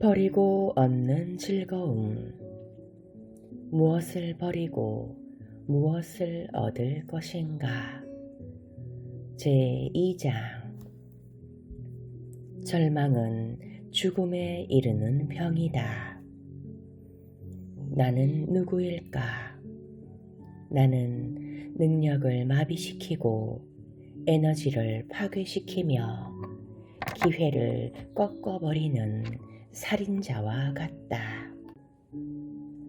버리고 얻는 즐거움. 무엇을 버리고 무엇을 얻을 것인가? 제2장. 절망은 죽음에 이르는 병이다. 나는 누구일까? 나는 능력을 마비시키고 에너지를 파괴시키며 기회를 꺾어버리는 살인자와 같다.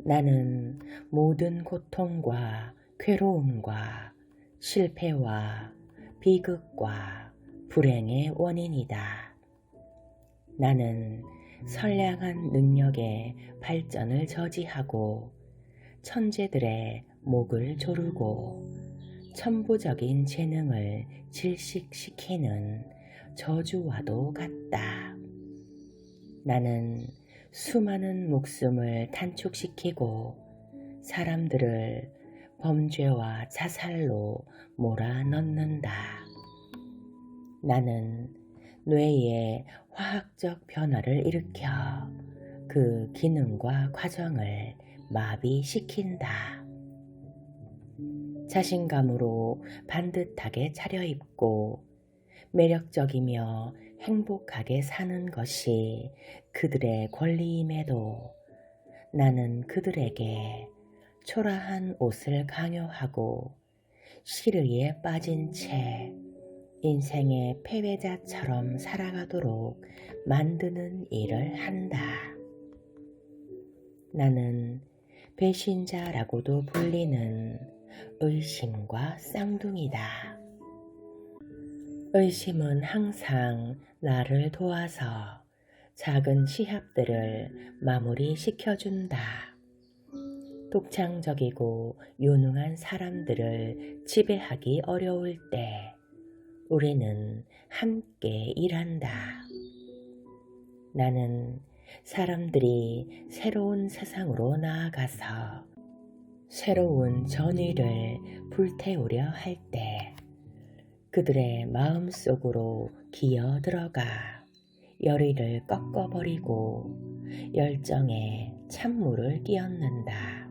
나는 모든 고통과 괴로움과 실패와 비극과 불행의 원인이다. 나는 선량한 능력의 발전을 저지하고 천재들의 목을 조르고 천부적인 재능을 질식시키는 저주와도 같다. 나는 수많은 목숨을 단축시키고 사람들을 범죄와 자살로 몰아넣는다. 나는 뇌의 화학적 변화를 일으켜 그 기능과 과정을 마비시킨다. 자신감으로 반듯하게 차려입고 매력적이며 행복하게 사는 것이 그들의 권리임에도 나는 그들에게 초라한 옷을 강요하고 시르에 빠진 채 인생의 패배자처럼 살아가도록 만드는 일을 한다. 나는 배신자라고도 불리는 의심과 쌍둥이다. 의심은 항상 나를 도와서 작은 시합들을 마무리시켜준다. 독창적이고 유능한 사람들을 지배하기 어려울 때 우리는 함께 일한다. 나는 사람들이 새로운 세상으로 나아가서 새로운 전의를 불태우려 할 때 그들의 마음속으로 기어 들어가 열의를 꺾어버리고 열정에 찬물을 끼얹는다.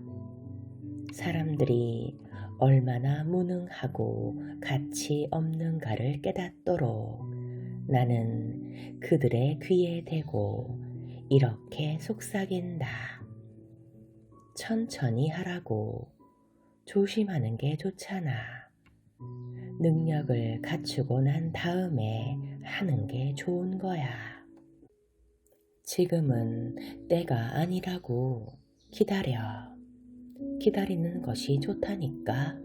사람들이 얼마나 무능하고 가치 없는가를 깨닫도록 나는 그들의 귀에 대고 이렇게 속삭인다. 천천히 하라고. 조심하는 게 좋잖아. 능력을 갖추고 난 다음에 하는 게 좋은 거야. 지금은 때가 아니라고. 기다려. 기다리는 것이 좋다니까.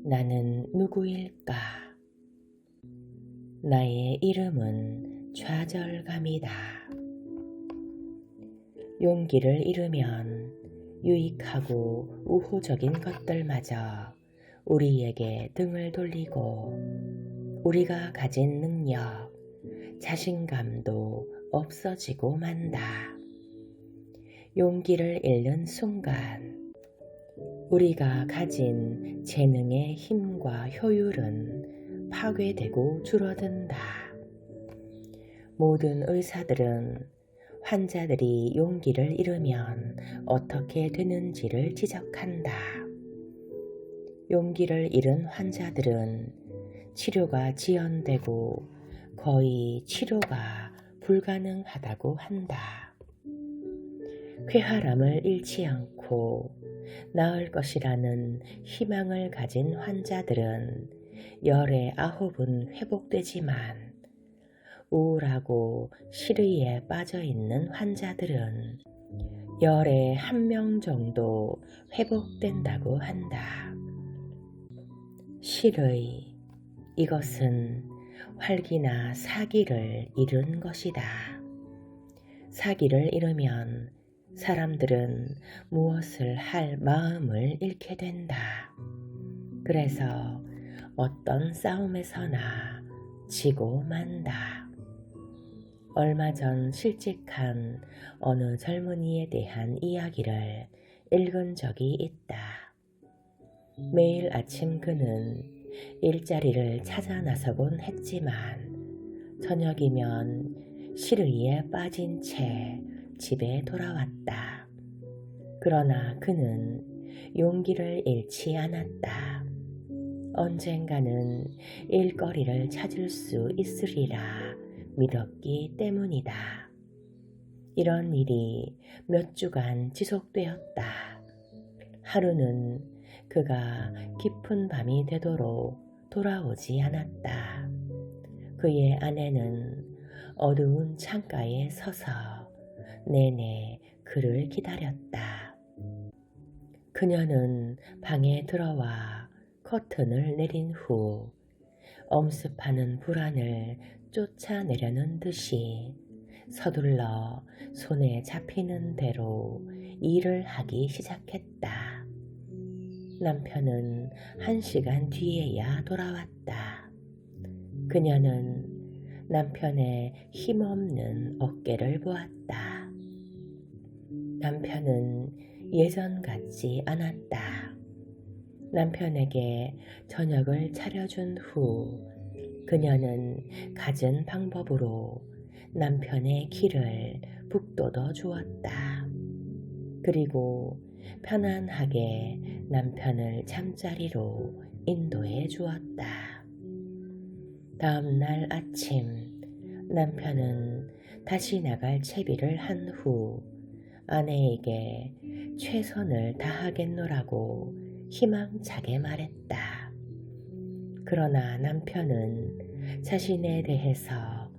나는 누구일까? 나의 이름은 좌절감이다. 용기를 잃으면 유익하고 우호적인 것들마저 우리에게 등을 돌리고 우리가 가진 능력, 자신감도 없어지고 만다. 용기를 잃는 순간 우리가 가진 재능의 힘과 효율은 파괴되고 줄어든다. 모든 의사들은 환자들이 용기를 잃으면 어떻게 되는지를 지적한다. 용기를 잃은 환자들은 치료가 지연되고 거의 치료가 불가능하다고 한다. 쾌활함을 잃지 않고 나을 것이라는 희망을 가진 환자들은 열의 9은 회복되지만 우울하고 시르이에 빠져있는 환자들은 열의 1명 정도 회복된다고 한다. 시르이, 이것은 활기나 사기를 잃은 것이다. 사기를 잃으면 사람들은 무엇을 할 마음을 잃게 된다. 그래서 어떤 싸움에서나 지고 만다. 얼마 전 실직한 어느 젊은이에 대한 이야기를 읽은 적이 있다. 매일 아침 그는 일자리를 찾아 나서곤 했지만 저녁이면 시르이에 빠진 채 집에 돌아왔다. 그러나 그는 용기를 잃지 않았다. 언젠가는 일거리를 찾을 수 있으리라 믿었기 때문이다. 이런 일이 몇 주간 지속되었다. 하루는 그가 깊은 밤이 되도록 돌아오지 않았다. 그의 아내는 어두운 창가에 서서 내내 그를 기다렸다. 그녀는 방에 들어와 커튼을 내린 후 엄습하는 불안을 쫓아내려는 듯이 서둘러 손에 잡히는 대로 일을 하기 시작했다. 남편은 1시간 뒤에야 돌아왔다. 그녀는 남편의 힘없는 어깨를 보았다. 남편은 예전 같지 않았다. 남편에게 저녁을 차려준 후 그녀는 갖은 방법으로 남편의 길을 북돋워 주었다. 그리고 편안하게 남편을 잠자리로 인도해 주었다. 다음 날 아침 남편은 다시 나갈 채비를 한 후 아내에게 최선을 다하겠노라고 희망차게 말했다. 그러나 남편은 자신에 대해서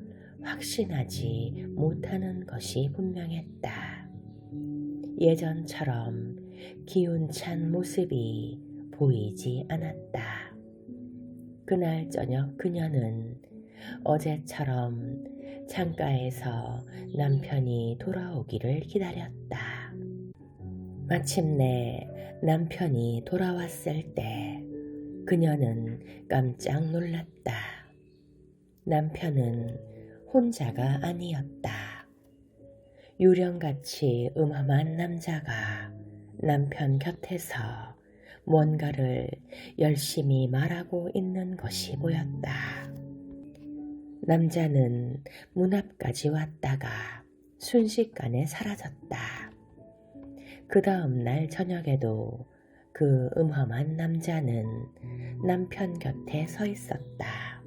확신하지 못하는 것이 분명했다. 예전처럼 기운찬 모습이 보이지 않았다. 그날 저녁 그녀는 어제처럼 창가에서 남편이 돌아오기를 기다렸다. 마침내 남편이 돌아왔을 때 그녀는 깜짝 놀랐다. 남편은 혼자가 아니었다. 유령같이 음험한 남자가 남편 곁에서 뭔가를 열심히 말하고 있는 것이 보였다. 남자는 문 앞까지 왔다가 순식간에 사라졌다. 그 다음 날 저녁에도 그 음험한 남자는 남편 곁에 서 있었다.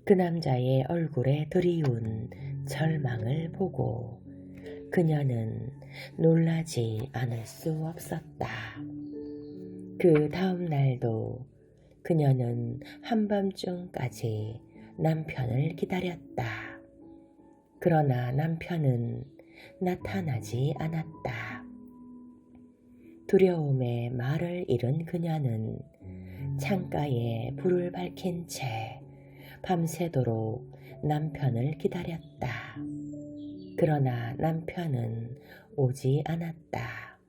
그 남자의 얼굴에 드리운 절망을 보고 그녀는 놀라지 않을 수 없었다. 그 다음 날도 그녀는 한밤중까지 남편을 기다렸다. 그러나 남편은 나타나지 않았다. 두려움에 말을 잃은 그녀는 창가에 불을 밝힌 채 밤새도록 남편을 기다렸다. 그러나 남편은 오지 않았다.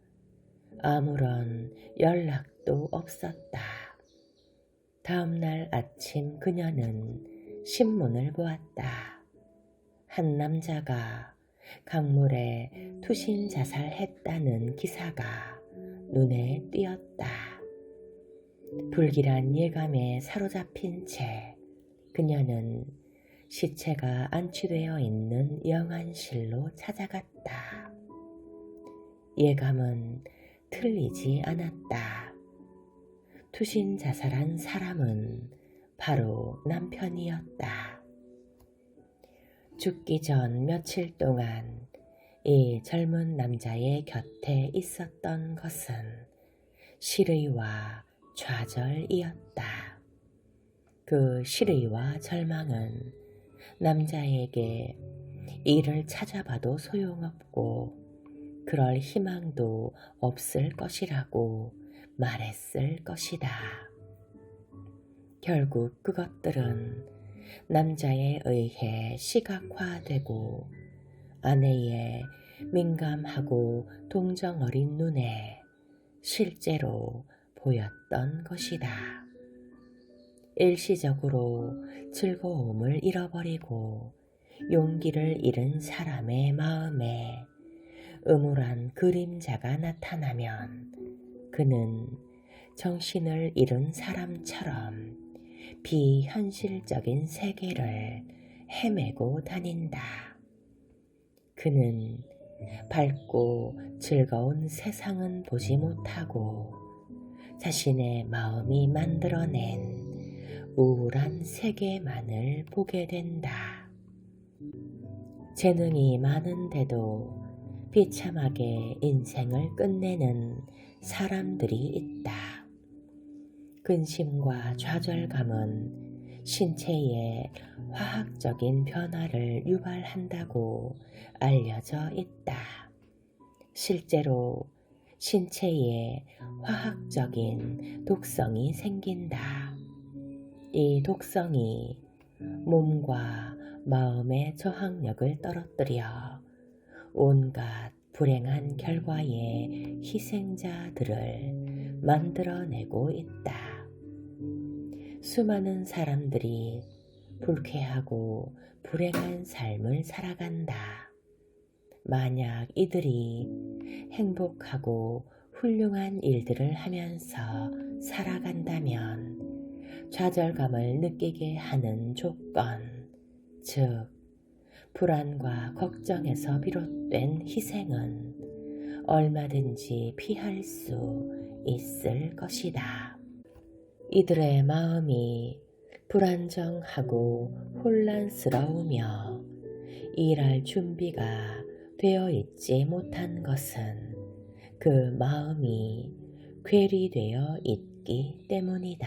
아무런 연락도 없었다. 다음날 아침 그녀는 신문을 보았다. 한 남자가 강물에 투신 자살했다는 기사가 눈에 띄었다. 불길한 예감에 사로잡힌 채 그녀는 시체가 안치되어 있는 영안실로 찾아갔다. 예감은 틀리지 않았다. 투신 자살한 사람은 바로 남편이었다. 죽기 전 며칠 동안 이 젊은 남자의 곁에 있었던 것은 시르이와 좌절이었다. 그 시르이와 절망은 남자에게 이를 찾아봐도 소용없고 그럴 희망도 없을 것이라고 말했을 것이다. 결국 그것들은 남자에 의해 시각화되고 아내의 민감하고 동정 어린 눈에 실제로 보였던 것이다. 일시적으로 즐거움을 잃어버리고 용기를 잃은 사람의 마음에 음울한 그림자가 나타나면 그는 정신을 잃은 사람처럼 비현실적인 세계를 헤매고 다닌다. 그는 밝고 즐거운 세상은 보지 못하고 자신의 마음이 만들어낸 우울한 세계만을 보게 된다. 재능이 많은데도 비참하게 인생을 끝내는 사람들이 있다. 근심과 좌절감은 신체의 화학적인 변화를 유발한다고 알려져 있다. 실제로 신체에 화학적인 독성이 생긴다. 이 독성이 몸과 마음의 저항력을 떨어뜨려 온갖 불행한 결과의 희생자들을 만들어내고 있다. 수많은 사람들이 불쾌하고 불행한 삶을 살아간다. 만약 이들이 행복하고 훌륭한 일들을 하면서 살아간다면 좌절감을 느끼게 하는 조건, 즉 불안과 걱정에서 비롯된 희생은 얼마든지 피할 수 있을 것이다. 이들의 마음이 불안정하고 혼란스러우며 일할 준비가 되어 있지 못한 것은 그 마음이 괴리되어 있기 때문이다.